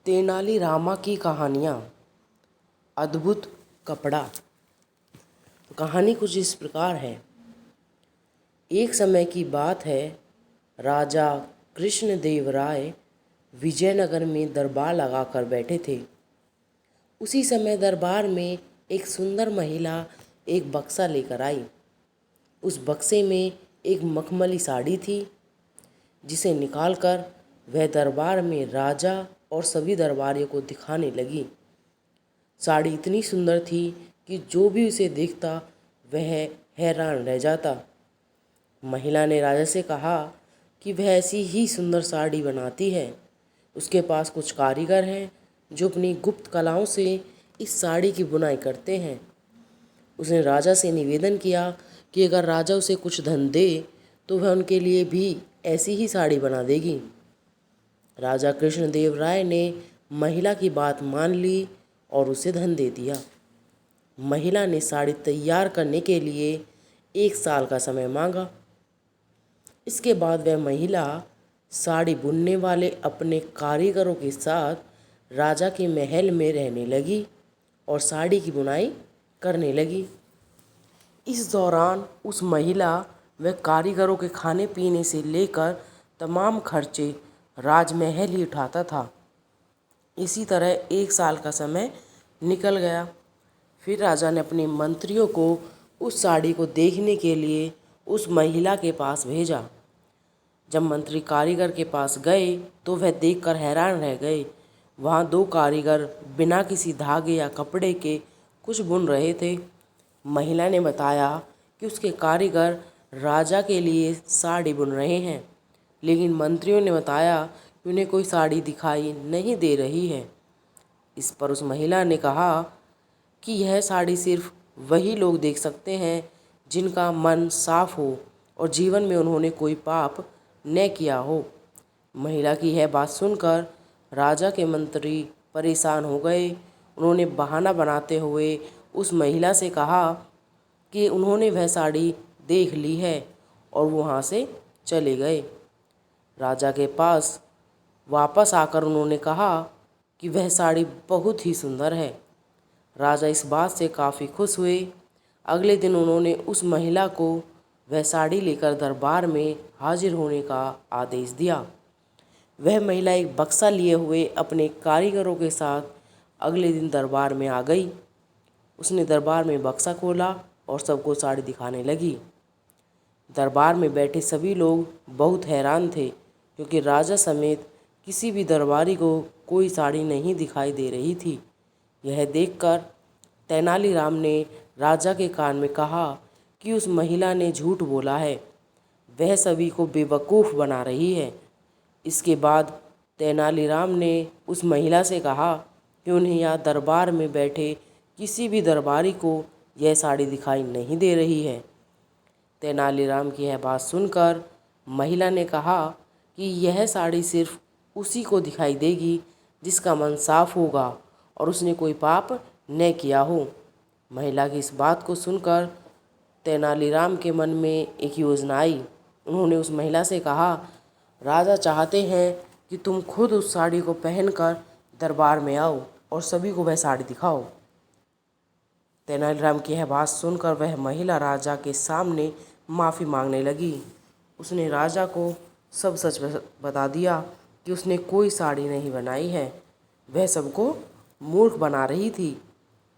तेनालीरामा की कहानियाँ। अद्भुत कपड़ा। कहानी कुछ इस प्रकार है। एक समय की बात है, राजा कृष्णदेव राय विजयनगर में दरबार लगाकर बैठे थे। उसी समय दरबार में एक सुंदर महिला एक बक्सा लेकर आई। उस बक्से में एक मखमली साड़ी थी, जिसे निकालकर वह दरबार में राजा और सभी दरबारियों को दिखाने लगी। साड़ी इतनी सुंदर थी कि जो भी उसे देखता वह हैरान रह जाता। महिला ने राजा से कहा कि वह ऐसी ही सुंदर साड़ी बनाती है। उसके पास कुछ कारीगर हैं जो अपनी गुप्त कलाओं से इस साड़ी की बुनाई करते हैं। उसने राजा से निवेदन किया कि अगर राजा उसे कुछ धन दे तो वह उनके लिए भी ऐसी ही साड़ी बना देगी। राजा कृष्णदेव राय ने महिला की बात मान ली और उसे धन दे दिया। महिला ने साड़ी तैयार करने के लिए 1 साल का समय मांगा। इसके बाद वह महिला साड़ी बुनने वाले अपने कारीगरों के साथ राजा के महल में रहने लगी और साड़ी की बुनाई करने लगी। इस दौरान उस महिला व कारीगरों के खाने पीने से लेकर तमाम खर्चे राजमहल ही उठाता था। इसी तरह 1 साल का समय निकल गया। फिर राजा ने अपने मंत्रियों को उस साड़ी को देखने के लिए उस महिला के पास भेजा। जब मंत्री कारीगर के पास गए तो वह देखकर हैरान रह गए। वहाँ 2 कारीगर बिना किसी धागे या कपड़े के कुछ बुन रहे थे। महिला ने बताया कि उसके कारीगर राजा के लिए साड़ी बुन रहे हैं, लेकिन मंत्रियों ने बताया कि उन्हें कोई साड़ी दिखाई नहीं दे रही है। इस पर उस महिला ने कहा कि यह साड़ी सिर्फ वही लोग देख सकते हैं जिनका मन साफ हो और जीवन में उन्होंने कोई पाप न किया हो। महिला की यह बात सुनकर राजा के मंत्री परेशान हो गए। उन्होंने बहाना बनाते हुए उस महिला से कहा कि उन्होंने वह साड़ी देख ली है और वहाँ से चले गए। राजा के पास वापस आकर उन्होंने कहा कि वह साड़ी बहुत ही सुंदर है। राजा इस बात से काफ़ी खुश हुए। अगले दिन उन्होंने उस महिला को वह साड़ी लेकर दरबार में हाजिर होने का आदेश दिया। वह महिला एक बक्सा लिए हुए अपने कारीगरों के साथ अगले दिन दरबार में आ गई। उसने दरबार में बक्सा खोला और सबको साड़ी दिखाने लगी। दरबार में बैठे सभी लोग बहुत हैरान थे, क्योंकि राजा समेत किसी भी दरबारी को कोई साड़ी नहीं दिखाई दे रही थी। यह देखकर तेनालीराम ने राजा के कान में कहा कि उस महिला ने झूठ बोला है, वह सभी को बेवकूफ़ बना रही है। इसके बाद तेनालीराम ने उस महिला से कहा कि उन्हें यहाँ दरबार में बैठे किसी भी दरबारी को यह साड़ी दिखाई नहीं दे रही है। तेनालीराम की यह बात सुनकर महिला ने कहा कि यह साड़ी सिर्फ उसी को दिखाई देगी जिसका मन साफ होगा और उसने कोई पाप न किया हो। महिला की इस बात को सुनकर तेनालीराम के मन में एक योजना आई। उन्होंने उस महिला से कहा, राजा चाहते हैं कि तुम खुद उस साड़ी को पहनकर दरबार में आओ और सभी को वह साड़ी दिखाओ। तेनालीराम की यह बात सुनकर वह महिला राजा के सामने माफ़ी मांगने लगी। उसने राजा को सब सच बता दिया कि उसने कोई साड़ी नहीं बनाई है, वह सबको मूर्ख बना रही थी।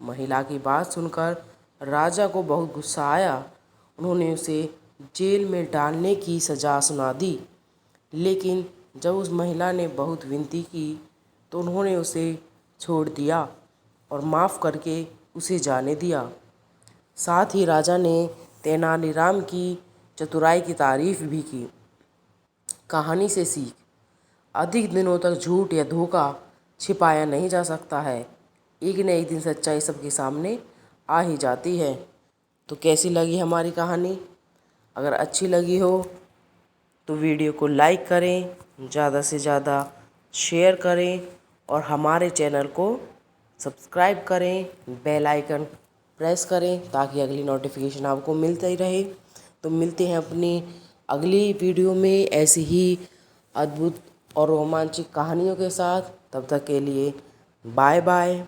महिला की बात सुनकर राजा को बहुत गुस्सा आया। उन्होंने उसे जेल में डालने की सज़ा सुना दी, लेकिन जब उस महिला ने बहुत विनती की तो उन्होंने उसे छोड़ दिया और माफ़ करके उसे जाने दिया। साथ ही राजा ने तेनालीराम की चतुराई की तारीफ भी की। कहानी से सीख। अधिक दिनों तक झूठ या धोखा छिपाया नहीं जा सकता है। एक न एक दिन सच्चाई सबके सामने आ ही जाती है। तो कैसी लगी हमारी कहानी? अगर अच्छी लगी हो तो वीडियो को लाइक करें, ज़्यादा से ज़्यादा शेयर करें और हमारे चैनल को सब्सक्राइब करें, बेल आइकन प्रेस करें ताकि अगली नोटिफिकेशन आपको मिलता ही रहे। तो मिलते हैं अपनी अगली वीडियो में ऐसी ही अद्भुत और रोमांचक कहानियों के साथ। तब तक के लिए बाय बाय।